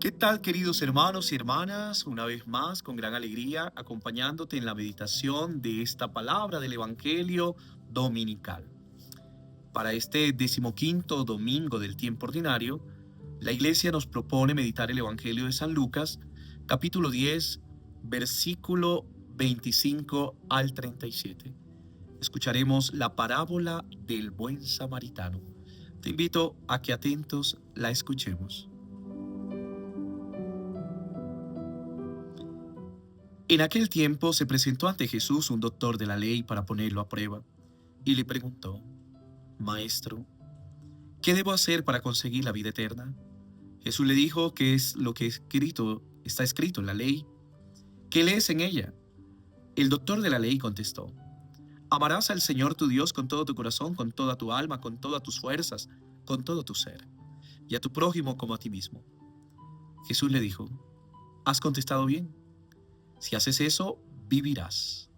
¿Qué tal, queridos hermanos y hermanas? Una vez más, con gran alegría, acompañándote en la meditación de esta palabra del Evangelio dominical. Para este 15º domingo del tiempo ordinario, la Iglesia nos propone meditar el Evangelio de San Lucas, capítulo 10, versículo 25 al 37. Escucharemos la parábola del buen samaritano. Te invito a que atentos la escuchemos. En aquel tiempo se presentó ante Jesús un doctor de la ley para ponerlo a prueba, y le preguntó: Maestro, ¿qué debo hacer para conseguir la vida eterna? Jesús le dijo: ¿qué es lo que está escrito en la ley? ¿Qué lees en ella? El doctor de la ley contestó: Amarás al Señor tu Dios con todo tu corazón, con toda tu alma, con todas tus fuerzas, con todo tu ser, y a tu prójimo como a ti mismo. Jesús le dijo: Has contestado bien. Si haces eso, vivirás.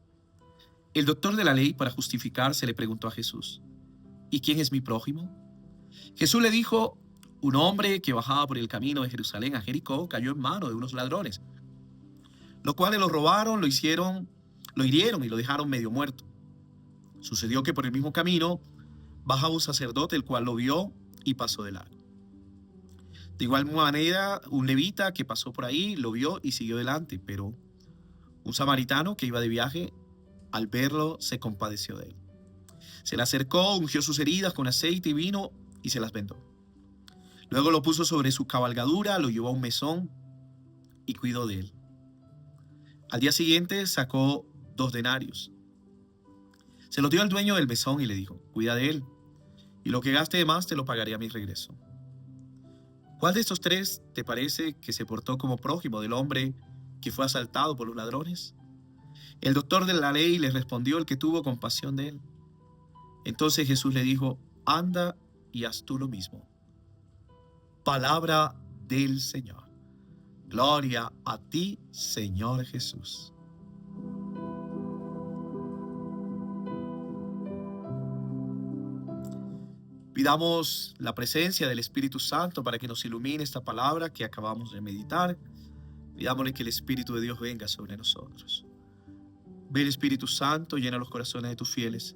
El doctor de la ley, para justificarse, le preguntó a Jesús: ¿Y quién es mi prójimo? Jesús le dijo: un hombre que bajaba por el camino de Jerusalén a Jericó cayó en manos de unos ladrones, los cuales lo robaron, lo hirieron y lo dejaron medio muerto. Sucedió que por el mismo camino bajaba un sacerdote, el cual lo vio y pasó de largo. De igual manera, un levita que pasó por ahí lo vio y siguió adelante, pero un samaritano que iba de viaje, al verlo, se compadeció de él. Se le acercó, ungió sus heridas con aceite y vino y se las vendó. Luego lo puso sobre su cabalgadura, lo llevó a un mesón y cuidó de él. Al día siguiente sacó 2 denarios. Se los dio al dueño del mesón y le dijo: Cuida de él, y lo que gaste de más te lo pagaré a mi regreso. ¿Cuál de estos tres te parece que se portó como prójimo del hombre que fue asaltado por los ladrones? El doctor de la ley le respondió: el que tuvo compasión de él. Entonces Jesús le dijo: Anda y haz tú lo mismo. Palabra del Señor. Gloria a ti, Señor Jesús. Pidamos la presencia del Espíritu Santo para que nos ilumine esta palabra que acabamos de meditar. Pidámosle que el Espíritu de Dios venga sobre nosotros. Ven, Espíritu Santo, llena los corazones de tus fieles.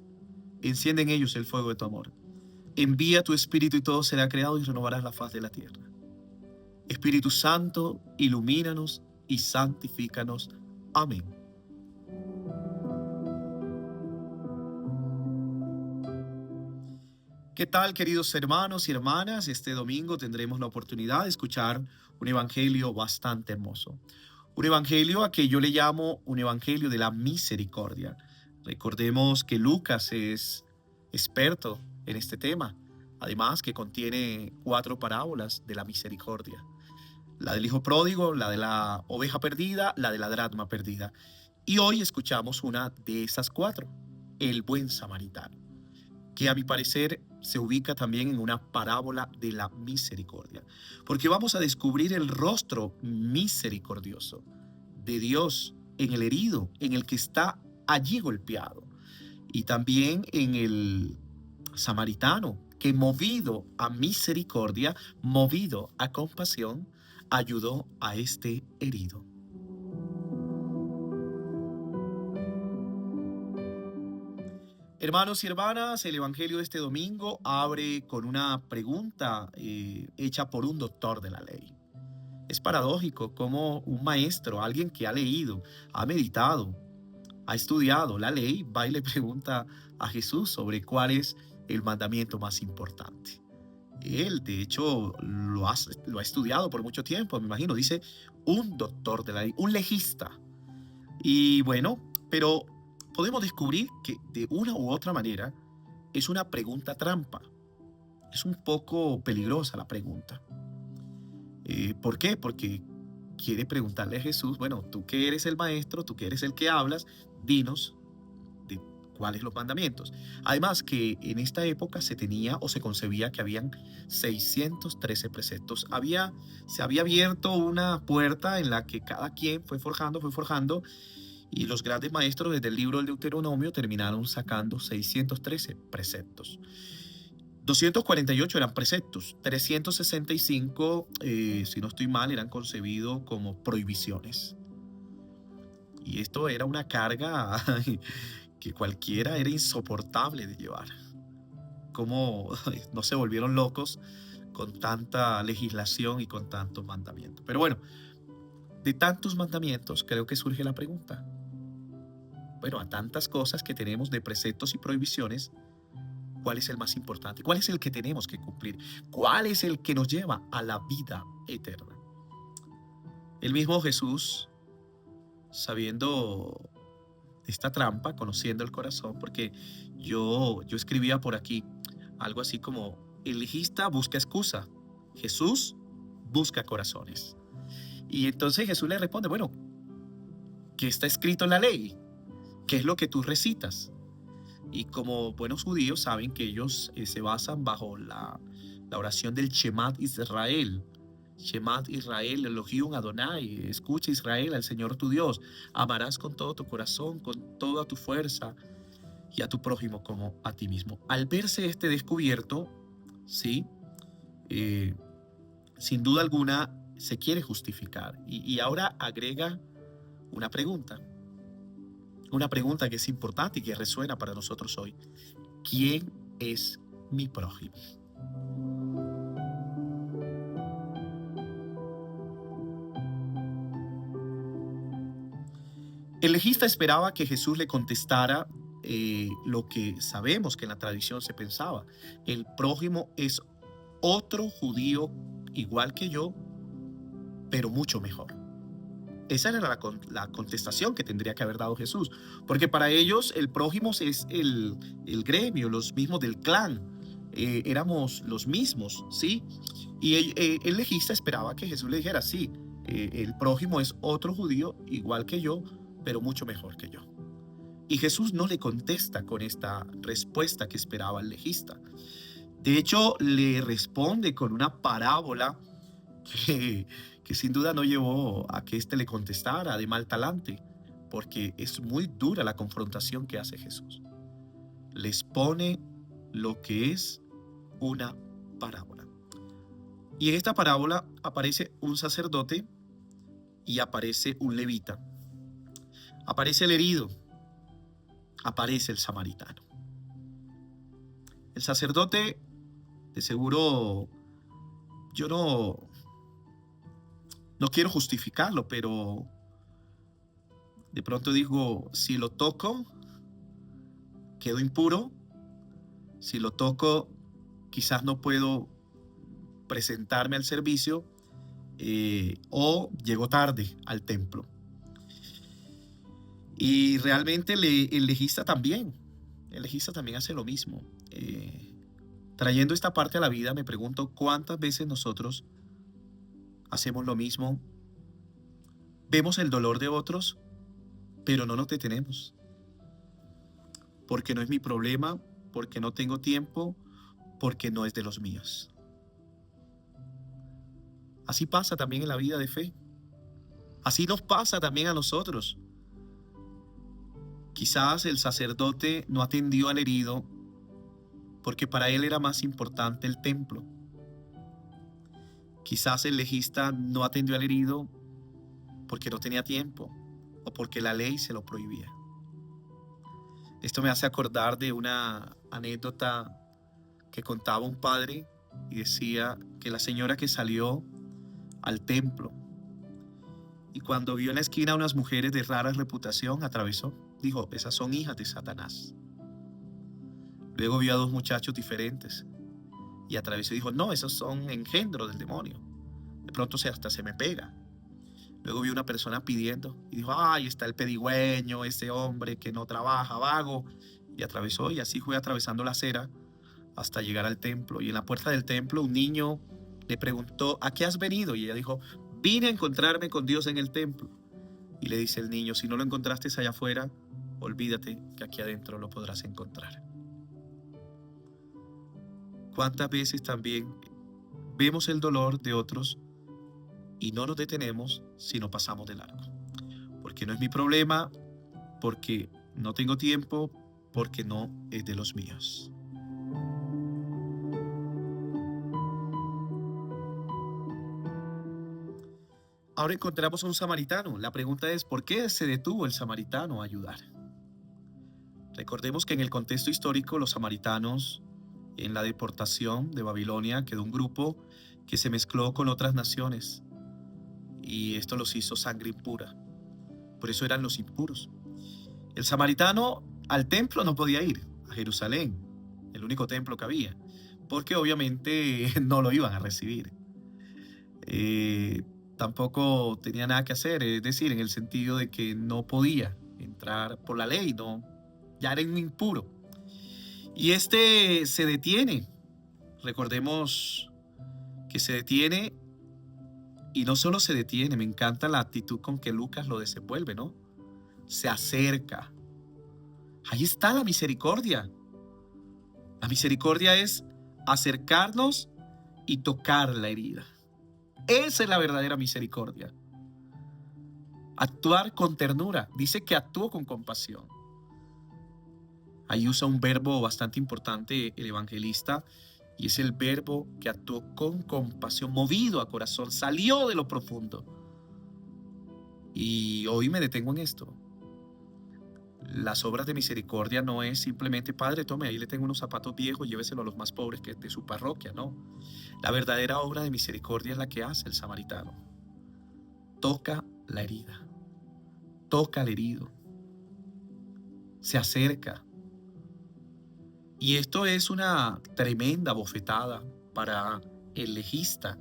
Enciende en ellos el fuego de tu amor. Envía tu Espíritu y todo será creado y renovarás la faz de la tierra. Espíritu Santo, ilumínanos y santifícanos. Amén. ¿Qué tal, queridos hermanos y hermanas? Este domingo tendremos la oportunidad de escuchar un evangelio bastante hermoso. Un evangelio a que yo le llamo un evangelio de la misericordia. Recordemos que Lucas es experto en este tema. Además que contiene 4 parábolas de la misericordia: la del hijo pródigo, la de la oveja perdida, la de la dracma perdida. Y hoy escuchamos una de esas 4, el buen samaritano, que a mi parecer se ubica también en una parábola de la misericordia, porque vamos a descubrir el rostro misericordioso de Dios en el herido, en el que está allí golpeado, y también en el samaritano, que movido a misericordia, movido a compasión, ayudó a este herido. Hermanos y hermanas, el Evangelio de este domingo abre con una pregunta hecha por un doctor de la ley. Es paradójico cómo un maestro, alguien que ha leído, ha meditado, ha estudiado la ley, va y le pregunta a Jesús sobre cuál es el mandamiento más importante. Él, de hecho, lo ha estudiado por mucho tiempo, me imagino. Dice un doctor de la ley, un legista. Y bueno, pero podemos descubrir que de una u otra manera es una pregunta trampa. Es un poco peligrosa la pregunta. ¿Por qué? Porque quiere preguntarle a Jesús: bueno, tú que eres el maestro, tú que eres el que hablas, dinos de cuáles los mandamientos. Además que en esta época se tenía o se concebía que habían 613 preceptos. Se había abierto una puerta en la que cada quien fue forjando, y los grandes maestros desde el libro del Deuteronomio terminaron sacando 613 preceptos. 248 eran preceptos, 365, si no estoy mal, eran concebidos como prohibiciones. Y esto era una carga que cualquiera era insoportable de llevar. Cómo no se volvieron locos con tanta legislación y con tantos mandamientos. Pero bueno, de tantos mandamientos creo que surge la pregunta. Bueno, a tantas cosas que tenemos de preceptos y prohibiciones, ¿cuál es el más importante? ¿Cuál es el que tenemos que cumplir? ¿Cuál es el que nos lleva a la vida eterna? El mismo Jesús, sabiendo esta trampa, conociendo el corazón, porque yo escribía por aquí algo así como: el legista busca excusa, Jesús busca corazones. Y entonces Jesús le responde: bueno, ¿qué está escrito en la ley? ¿Qué es lo que tú recitas? Y como buenos judíos saben que ellos se basan bajo la oración del Shemat Israel. Shemat Israel, Elohim Adonai, escucha Israel al Señor tu Dios. Amarás con todo tu corazón, con toda tu fuerza, y a tu prójimo como a ti mismo. Al verse este descubierto, ¿sí? Eh, Sin duda alguna se quiere justificar. Y ahora agrega una pregunta que es importante y que resuena para nosotros hoy. ¿Quién es mi prójimo? El legista esperaba que Jesús le contestara lo que sabemos que en la tradición se pensaba. El prójimo es otro judío igual que yo, pero mucho mejor. Esa era la contestación que tendría que haber dado Jesús, porque para ellos el prójimo es el gremio, los mismos del clan, éramos los mismos, ¿sí? Y el legista esperaba que Jesús le dijera: sí, el prójimo es otro judío igual que yo, pero mucho mejor que yo. Y Jesús no le contesta con esta respuesta que esperaba el legista. De hecho, le responde con una parábola que, que sin duda no llevó a que éste le contestara de mal talante, porque es muy dura la confrontación que hace Jesús. Les pone lo que es una parábola. Y en esta parábola aparece un sacerdote y aparece un levita. Aparece el herido, aparece el samaritano. El sacerdote, de seguro, yo no quiero justificarlo, pero de pronto digo: si lo toco, quedo impuro. Si lo toco, quizás no puedo presentarme al servicio, o llego tarde al templo. Y realmente el legista también hace lo mismo. Trayendo esta parte a la vida, me pregunto cuántas veces nosotros hacemos lo mismo. Vemos el dolor de otros, pero no nos detenemos. Porque no es mi problema, porque no tengo tiempo, porque no es de los míos. Así pasa también en la vida de fe. Así nos pasa también a nosotros. Quizás el sacerdote no atendió al herido porque para él era más importante el templo. Quizás el legista no atendió al herido porque no tenía tiempo o porque la ley se lo prohibía. Esto me hace acordar de una anécdota que contaba un padre y decía que la señora que salió al templo y cuando vio en la esquina unas mujeres de rara reputación, atravesó. Dijo: esas son hijas de Satanás. Luego vio a dos muchachos diferentes y atravesó y dijo: no, esos son engendros del demonio. De pronto hasta se me pega. Luego vio una persona pidiendo y dijo: ay, está el pedigüeño, ese hombre que no trabaja, vago. Y atravesó, y así fue atravesando la acera hasta llegar al templo. Y en la puerta del templo un niño le preguntó: ¿a qué has venido? Y ella dijo: vine a encontrarme con Dios en el templo. Y le dice el niño: si no lo encontraste allá afuera, olvídate que aquí adentro lo podrás encontrar. ¿Cuántas veces también vemos el dolor de otros y no nos detenemos, sino pasamos de largo? Porque no es mi problema, porque no tengo tiempo, porque no es de los míos. Ahora encontramos a un samaritano. La pregunta es, ¿por qué se detuvo el samaritano a ayudar? Recordemos que en el contexto histórico los samaritanos, en la deportación de Babilonia, quedó un grupo que se mezcló con otras naciones y esto los hizo sangre impura. Por eso eran los impuros. El samaritano al templo no podía ir, a Jerusalén, el único templo que había, porque obviamente no lo iban a recibir. Tampoco tenía nada que hacer, es decir, en el sentido de que no podía entrar por la ley, no, ya era un impuro. Y este se detiene, recordemos que se detiene y no solo se detiene, me encanta la actitud con que Lucas lo desenvuelve, ¿no? Se acerca. Ahí está la misericordia. La misericordia es acercarnos y tocar la herida. Esa es la verdadera misericordia. Actuar con ternura. Dice que actuó con compasión. Ahí usa un verbo bastante importante el evangelista y es el verbo que actuó con compasión, movido a corazón, salió de lo profundo. Y hoy me detengo en esto. Las obras de misericordia no es simplemente, Padre, tome, ahí le tengo unos zapatos viejos, lléveselo a los más pobres que de su parroquia, no. La verdadera obra de misericordia es la que hace el samaritano. Toca la herida, toca al herido, se acerca. Y esto es una tremenda bofetada para el legista.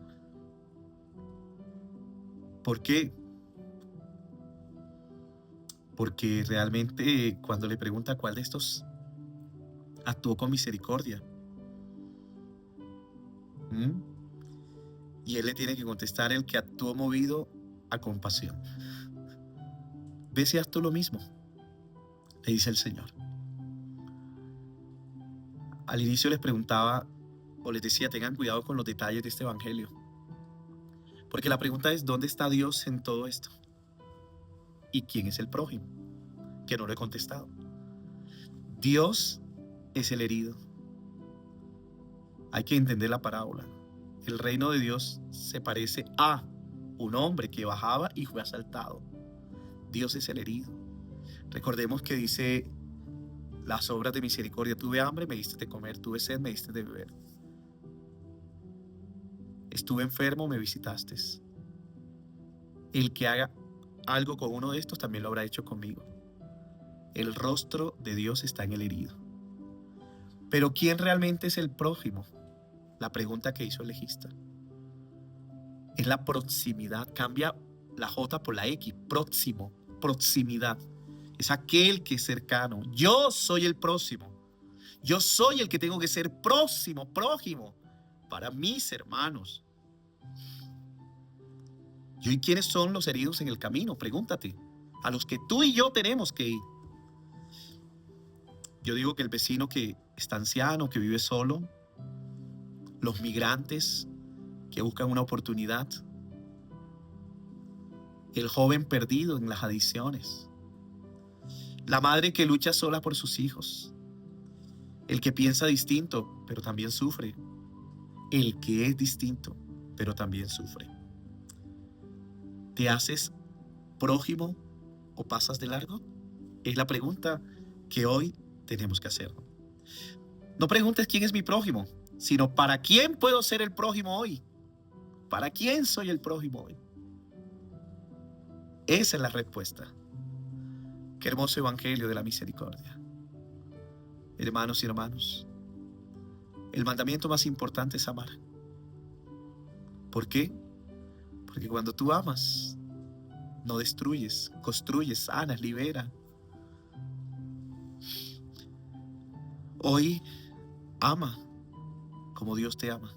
¿Por qué? Porque realmente cuando le pregunta cuál de estos actuó con misericordia, ¿m? Y él le tiene que contestar el que actuó movido a compasión. Ve si haz tú lo mismo, le dice el Señor. Al inicio les preguntaba o les decía, tengan cuidado con los detalles de este evangelio. Porque la pregunta es, ¿dónde está Dios en todo esto? ¿Y quién es el prójimo? Que no lo he contestado. Dios es el herido. Hay que entender la parábola. El reino de Dios se parece a un hombre que bajaba y fue asaltado. Dios es el herido. Recordemos que dice las obras de misericordia. Tuve hambre, me diste de comer. Tuve sed, me diste de beber. Estuve enfermo, me visitaste. El que haga algo con uno de estos también lo habrá hecho conmigo. El rostro de Dios está en el herido. Pero ¿quién realmente es el prójimo? La pregunta que hizo el legista. Es la proximidad. Cambia la J por la X. Próximo. Proximidad. Es aquel que es cercano. Yo soy el próximo. Yo soy el que tengo que ser próximo, prójimo para mis hermanos. ¿Y quiénes son los heridos en el camino? Pregúntate. A los que tú y yo tenemos que ir. Yo digo que el vecino que está anciano, que vive solo, los migrantes que buscan una oportunidad, el joven perdido en las adicciones, la madre que lucha sola por sus hijos, el que piensa distinto, pero también sufre, el que es distinto, pero también sufre. ¿Te haces prójimo o pasas de largo? Es la pregunta que hoy tenemos que hacer. No preguntes quién es mi prójimo, sino para quién puedo ser el prójimo hoy. ¿Para quién soy el prójimo hoy? Esa es la respuesta. Qué hermoso evangelio de la misericordia. Hermanos y hermanos, el mandamiento más importante es amar. ¿Por qué? Porque cuando tú amas, no destruyes, construyes, sanas, liberas. Hoy ama como Dios te ama.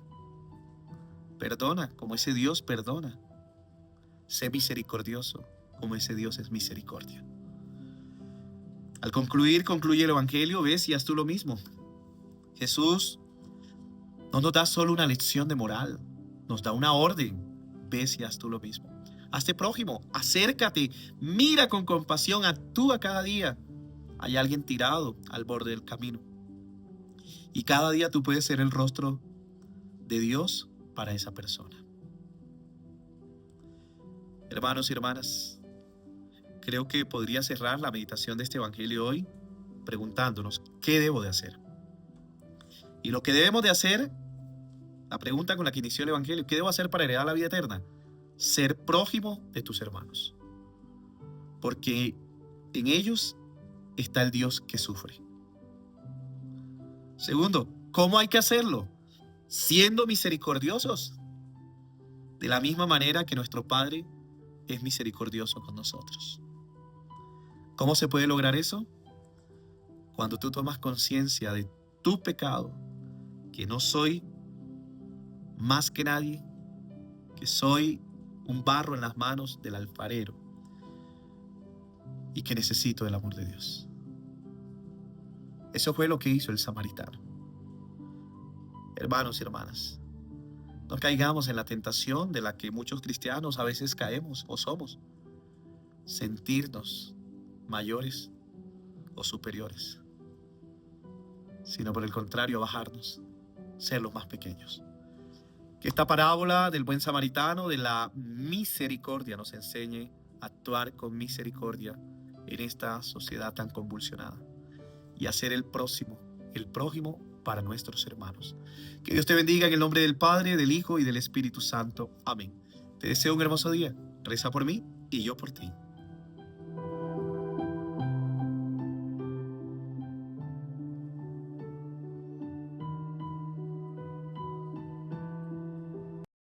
Perdona como ese Dios perdona. Sé misericordioso como ese Dios es misericordia. Al concluye el evangelio, ves y haz tú lo mismo. Jesús no nos da solo una lección de moral, nos da una orden. Ves y haz tú lo mismo. Hazte prójimo, acércate, mira con compasión, actúa cada día. Hay alguien tirado al borde del camino. Y cada día tú puedes ser el rostro de Dios para esa persona. Hermanos y hermanas, creo que podría cerrar la meditación de este evangelio hoy preguntándonos, ¿qué debo de hacer? Y lo que debemos de hacer, la pregunta con la que inició el evangelio, ¿qué debo hacer para heredar la vida eterna? Ser prójimo de tus hermanos, porque en ellos está el Dios que sufre. Segundo, ¿cómo hay que hacerlo? Siendo misericordiosos, de la misma manera que nuestro Padre es misericordioso con nosotros. ¿Cómo se puede lograr eso? Cuando tú tomas conciencia de tu pecado, que no soy más que nadie, que soy un barro en las manos del alfarero y que necesito el amor de Dios. Eso fue lo que hizo el samaritano. Hermanos y hermanas, no caigamos en la tentación de la que muchos cristianos a veces caemos o somos, sentirnos mayores o superiores, sino por el contrario, bajarnos, ser los más pequeños. Que esta parábola del buen samaritano, de la misericordia, nos enseñe a actuar con misericordia en esta sociedad tan convulsionada y a ser el prójimo para nuestros hermanos. Que Dios te bendiga en el nombre del Padre, del Hijo y del Espíritu Santo. Amén. Te deseo un hermoso día. Reza por mí y yo por ti.